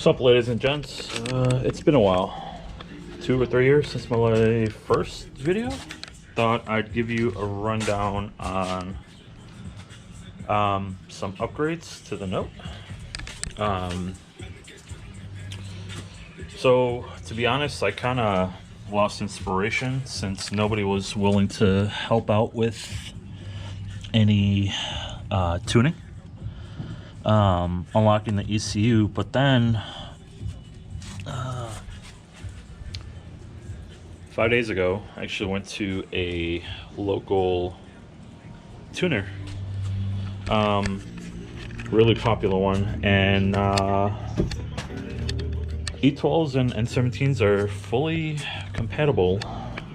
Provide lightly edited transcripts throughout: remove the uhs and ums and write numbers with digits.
What's up, ladies and gents? It's been a while, 2 or 3 years since my first video. Thought I'd give you a rundown on some upgrades to the Note. So to be honest, I kind of lost inspiration since nobody was willing to help out with any tuning, unlocking the ECU. But then 5 days ago, I actually went to a local tuner, really popular one, and E12s and N17s are fully compatible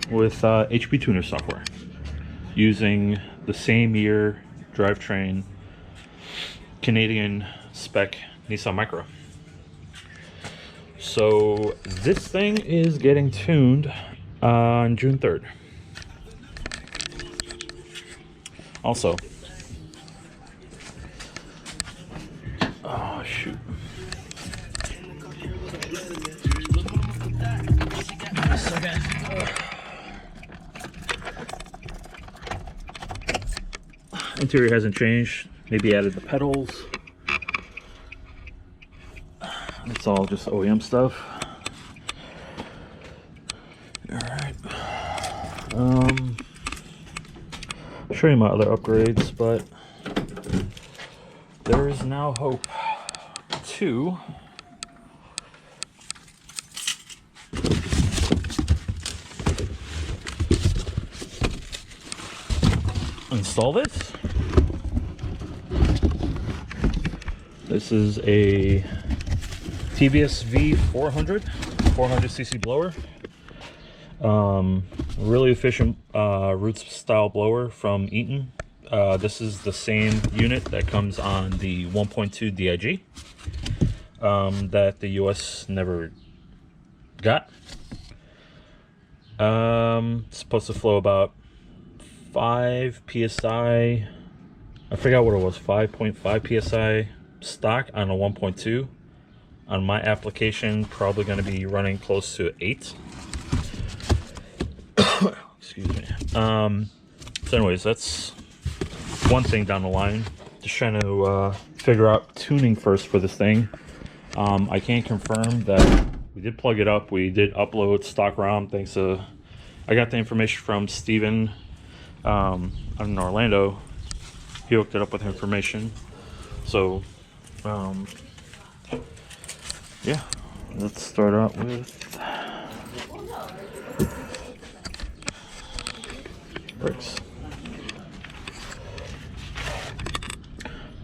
with HPtuners software, using the same year drivetrain Canadian spec Nissan Micra. So this thing is getting tuned on June 3rd. Also, oh shoot, interior hasn't changed, maybe added the pedals. It's all just OEM stuff. Alright. I'll show you my other upgrades, but there is now hope to install this. This is a TBS V400 400cc blower. Really efficient roots style blower from Eaton. This is the same unit that comes on the 1.2 DIG that the US never got. It's supposed to flow about 5 psi. I forgot what it was, 5.5 psi stock on a 1.2. On my application, probably going to be running close to 8. Excuse me. So anyways, that's one thing down the line. Just trying to figure out tuning first for this thing. I can confirm that we did plug it up. We did upload stock ROM. Thanks to, I got the information from Steven in Orlando. He hooked it up with information. So yeah, let's start out with brakes.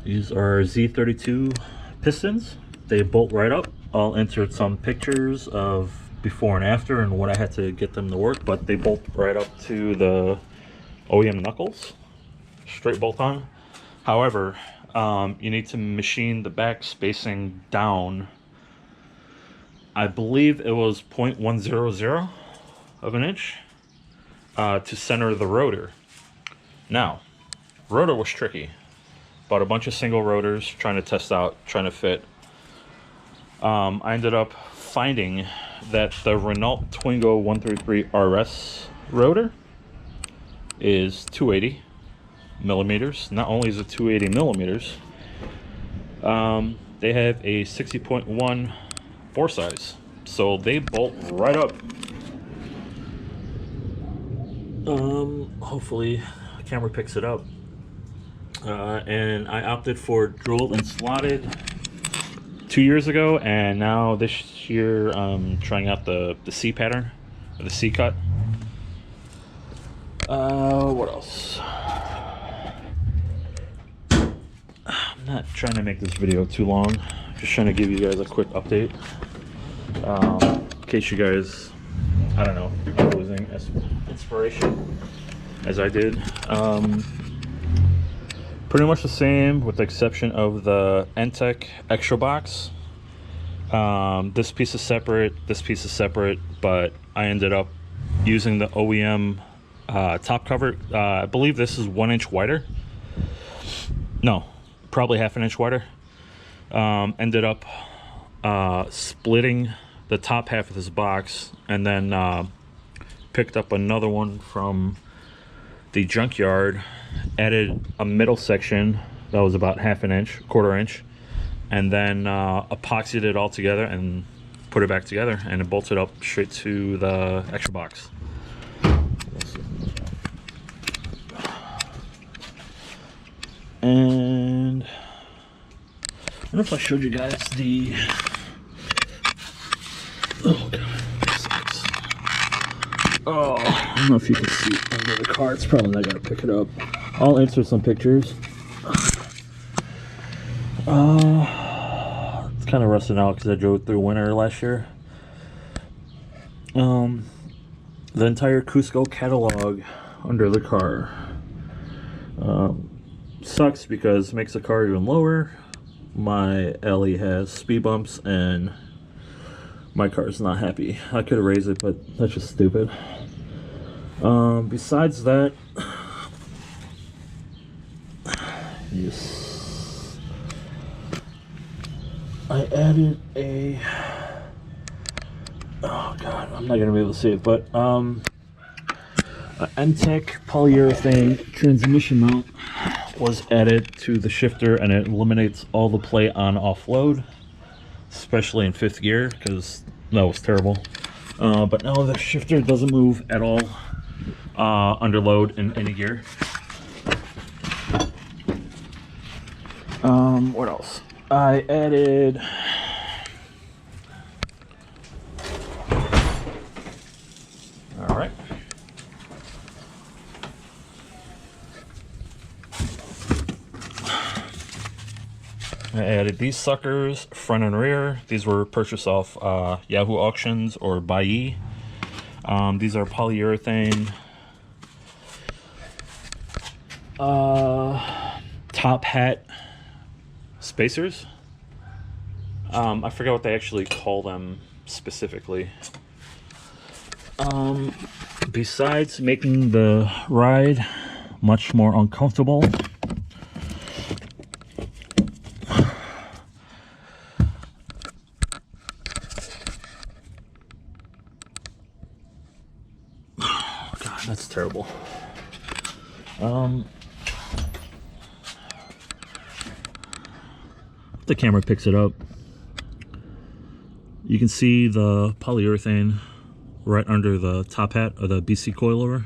These are Z32 pistons. They bolt right up. I'll insert some pictures of before and after and what I had to get them to work, but they bolt right up to the OEM knuckles, straight bolt on. However, you need to machine the back spacing down. I believe it was 0.100 of an inch to center the rotor. Now, rotor was tricky. Bought a bunch of single rotors, trying to test out, trying to fit. I ended up finding that the Renault Twingo 133 RS rotor is 280 millimeters. Not only is it 280 millimeters, they have a 60.1 bore size, so they bolt right up. Hopefully the camera picks it up. And I opted for drilled and slotted 2 years ago, and now this year I'm trying out the C pattern, or the C cut. What else? I'm not trying to make this video too long, just trying to give you guys a quick update, in case you guys, I don't know, are losing inspiration as I did. Pretty much the same with the exception of the N-tec extra box. This piece is separate, this piece is separate, but I ended up using the OEM top cover. I believe this is 1 inch wider. No, probably half an inch wider. Ended up splitting the top half of this box, and then picked up another one from the junkyard, added a middle section that was about half an inch, quarter inch, and then epoxied it all together and put it back together, and it bolted up straight to the extra box. And I don't know if I showed you guys the, oh god, this sucks. Oh, I don't know if you can see under the car. It's probably not gonna pick it up. I'll insert some pictures. It's kind of rusted out because I drove through winter last year. The entire Cusco catalog under the car. Sucks because it makes the car even lower. My alley has speed bumps and my car's not happy. I could have raised it, but that's just stupid. Besides that, yes, I added a, oh god, I'm not gonna be able to see it, but an N-tec polyurethane transmission mount was added to the shifter, and it eliminates all the play on offload, especially in 5th gear, because that was terrible. But now the shifter doesn't move at all under load in any gear. What else? I added alright. I added these suckers, front and rear. These were purchased off Yahoo Auctions or Buyee. These are polyurethane top hat spacers. I forget what they actually call them specifically. Besides making the ride much more uncomfortable, that's terrible. If the camera picks it up, you can see the polyurethane right under the top hat of the BC coilover.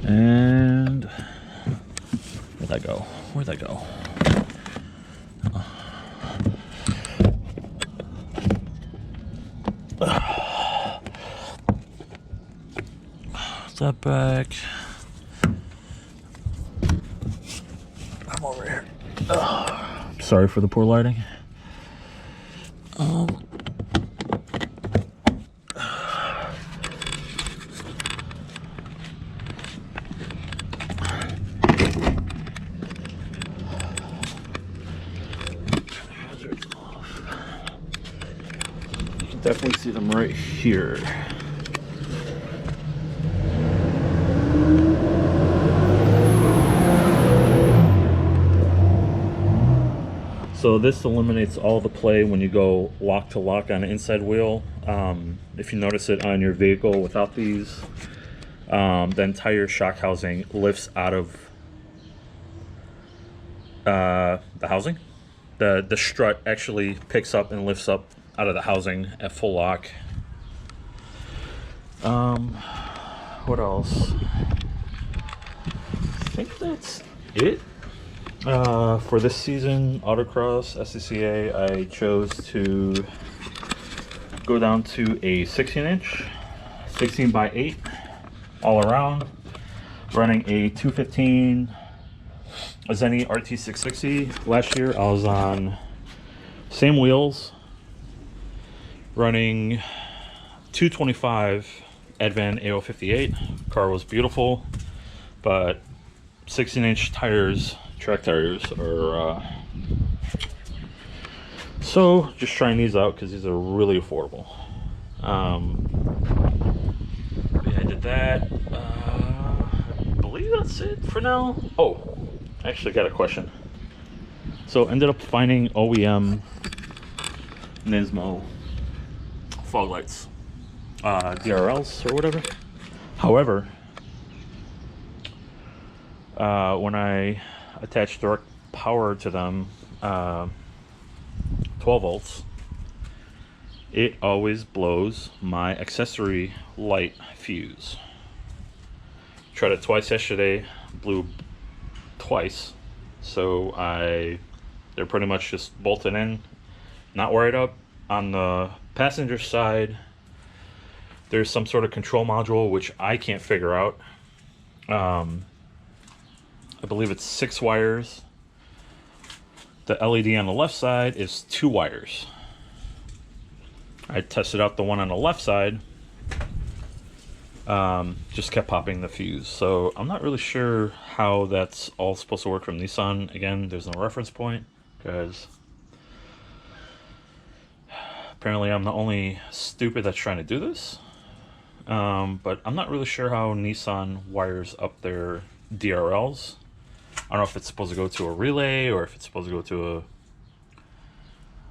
And where'd that go? Where'd that go? Step back. I'm over here. Sorry for the poor lighting. Hazards off. You can definitely see them right here. So this eliminates all the play when you go lock to lock on the inside wheel. If you notice it on your vehicle without these, the entire shock housing lifts out of the housing. The strut actually picks up and lifts up out of the housing at full lock. What else? I think that's it. For this season, autocross, SCCA, I chose to go down to a 16-inch, 16 by 8, all around, running a 215 Zenny RT660. Last year, I was on same wheels, running 225 Advan AO58. Car was beautiful, but 16-inch tires, track tires, are so just trying these out because these are really affordable. Yeah, I did that. I believe that's it for now. Oh, I actually got a question. So ended up finding OEM Nismo fog lights, DRLs or whatever. However, when I attach direct power to them, 12 volts, it always blows my accessory light fuse. Tried it twice yesterday, blew twice. So they're pretty much just bolted in, not wired up. On the passenger side, there's some sort of control module which I can't figure out. I believe it's 6 wires. The LED on the left side is 2 wires. I tested out the one on the left side, just kept popping the fuse. So I'm not really sure how that's all supposed to work from Nissan. Again, there's no reference point, because apparently I'm the only stupid that's trying to do this. But I'm not really sure how Nissan wires up their DRLs. I don't know if it's supposed to go to a relay or if it's supposed to go to a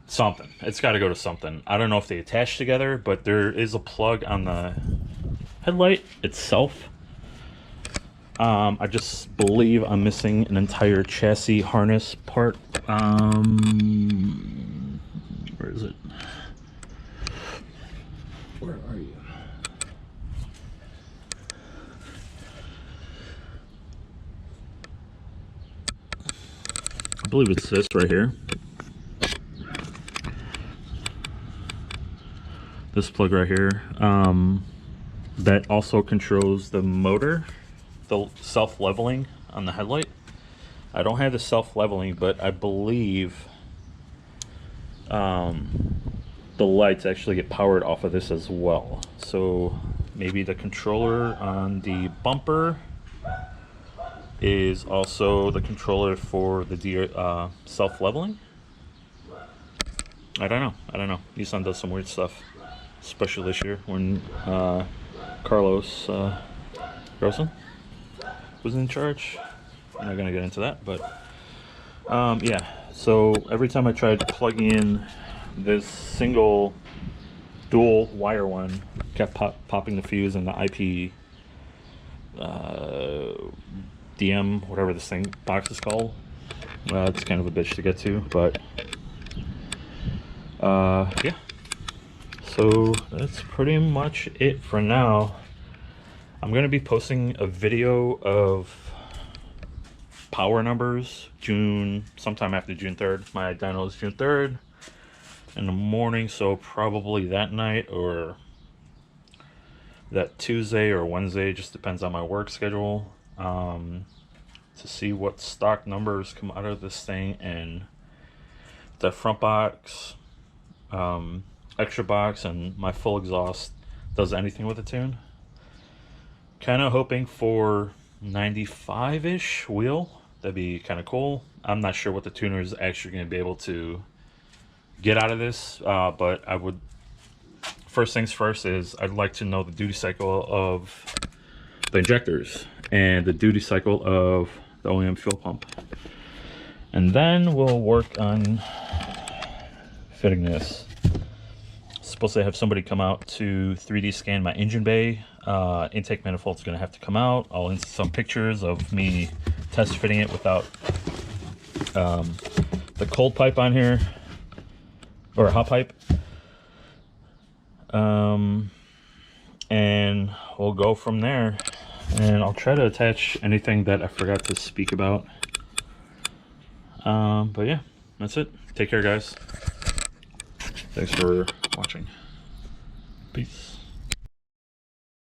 something. It's got to go to something. I don't know if they attach together, but there is a plug on the headlight itself. I just believe I'm missing an entire chassis harness part. Where is it? Where are you? I believe it's this right here. This plug right here. That also controls the motor, the self-leveling on the headlight. I don't have the self-leveling, but I believe the lights actually get powered off of this as well. So maybe the controller on the bumper is also the controller for the self-leveling. I don't know. Nissan does some weird stuff, especially this year when Carlos Grossen was in charge. I'm not gonna get into that, but yeah. So every time I tried plugging in this single dual wire one, kept popping the fuse, and the IP DM, whatever this thing box is called. It's kind of a bitch to get to, but yeah. So that's pretty much it for now. I'm going to be posting a video of power numbers sometime after June 3rd. My dyno is June 3rd in the morning, so probably that night or that Tuesday or Wednesday, just depends on my work schedule, to see what stock numbers come out of this thing, and the front box, extra box, and my full exhaust does anything with the tune. Kind of hoping for 95-ish wheel. That'd be kind of cool. I'm not sure what the tuner is actually going to be able to get out of this, but I would, first things first is I'd like to know the duty cycle of the injectors and the duty cycle of the OEM fuel pump, and then we'll work on fitting this. Supposed to have somebody come out to 3D scan my engine bay. Intake manifold's gonna have to come out. I'll insert some pictures of me test fitting it without the cold pipe on here, or a hot pipe, and we'll go from there. And I'll try to attach anything that I forgot to speak about. But yeah, that's it. Take care, guys. Thanks for watching. Peace.